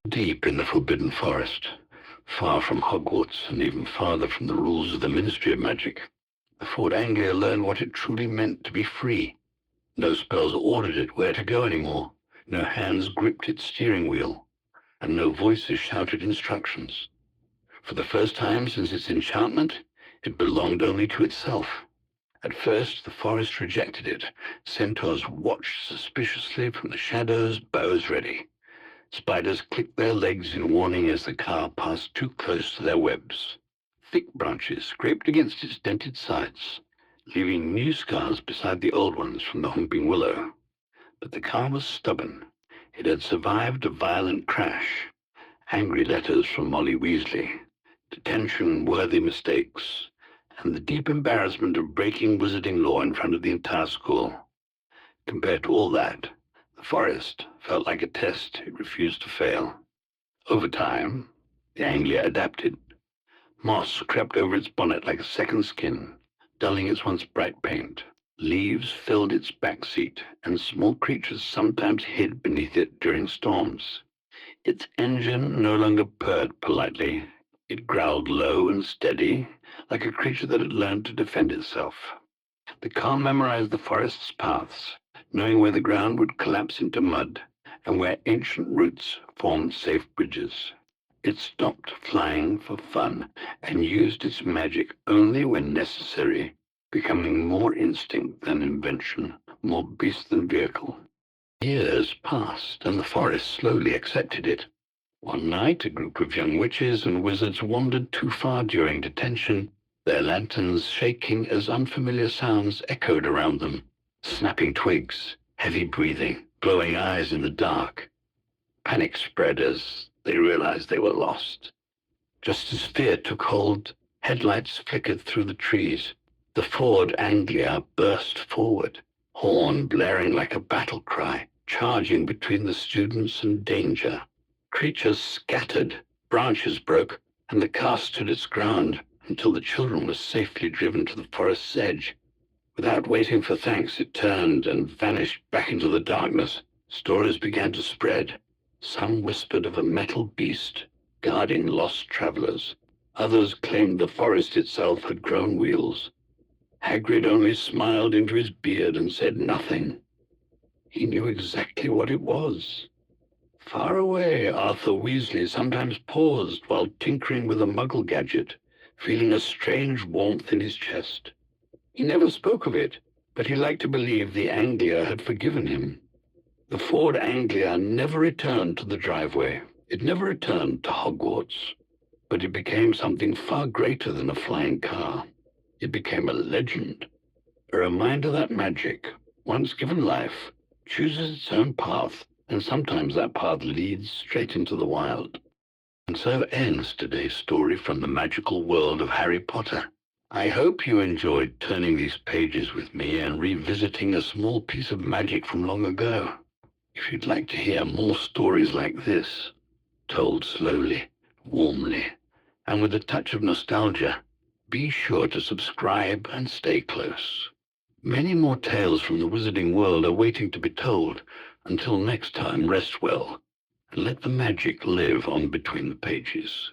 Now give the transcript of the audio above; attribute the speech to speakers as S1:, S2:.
S1: Deep in the Forbidden Forest, far from Hogwarts and even farther from the rules of the Ministry of Magic, the Ford Anglia learned what it truly meant to be free. No spells ordered it where to go anymore, no hands gripped its steering wheel, and no voices shouted instructions. For the first time since its enchantment, it belonged only to itself. At first, the forest rejected it. Centaurs watched suspiciously from the shadows, bows ready. Spiders clicked their legs in warning as the car passed too close to their webs. Thick branches scraped against its dented sides, leaving new scars beside the old ones from the humping willow. But the car was stubborn. It had survived a violent crash. Angry letters from Molly Weasley, detention-worthy mistakes, and the deep embarrassment of breaking wizarding law in front of the entire school. Compared to all that, the forest felt like a test it refused to fail. Over time, the Anglia adapted. Moss crept over its bonnet like a second skin, dulling its once bright paint. Leaves filled its back seat, and small creatures sometimes hid beneath it during storms. Its engine no longer purred politely. It growled low and steady, like a creature that had learned to defend itself. The car memorized the forest's paths, knowing where the ground would collapse into mud and where ancient roots formed safe bridges. It stopped flying for fun and used its magic only when necessary, becoming more instinct than invention, more beast than vehicle. Years passed, and the forest slowly accepted it. One night, a group of young witches and wizards wandered too far during detention, their lanterns shaking as unfamiliar sounds echoed around them. Snapping twigs, heavy breathing, glowing eyes in the dark. Panic spread as they realized they were lost. Just as fear took hold, headlights flickered through the trees. The Ford Anglia burst forward, horn blaring like a battle cry, charging between the students and danger. Creatures scattered, branches broke, and the car stood its ground until the children were safely driven to the forest's edge. Without waiting for thanks, it turned and vanished back into the darkness. Stories began to spread. Some whispered of a metal beast guarding lost travelers. Others claimed the forest itself had grown wheels. Hagrid only smiled into his beard and said nothing. He knew exactly what it was. Far away, Arthur Weasley sometimes paused while tinkering with a muggle gadget, feeling a strange warmth in his chest. He never spoke of it, but he liked to believe the Anglia had forgiven him. The Ford Anglia never returned to the driveway. It never returned to Hogwarts. But it became something far greater than a flying car. It became a legend, a reminder that magic, once given life, chooses its own path, and sometimes that path leads straight into the wild. And so ends today's story from the magical world of Harry Potter. I hope you enjoyed turning these pages with me and revisiting a small piece of magic from long ago. If you'd like to hear more stories like this, told slowly, warmly, and with a touch of nostalgia, be sure to subscribe and stay close. Many more tales from the wizarding world are waiting to be told. Until next time, rest well, and let the magic live on between the pages.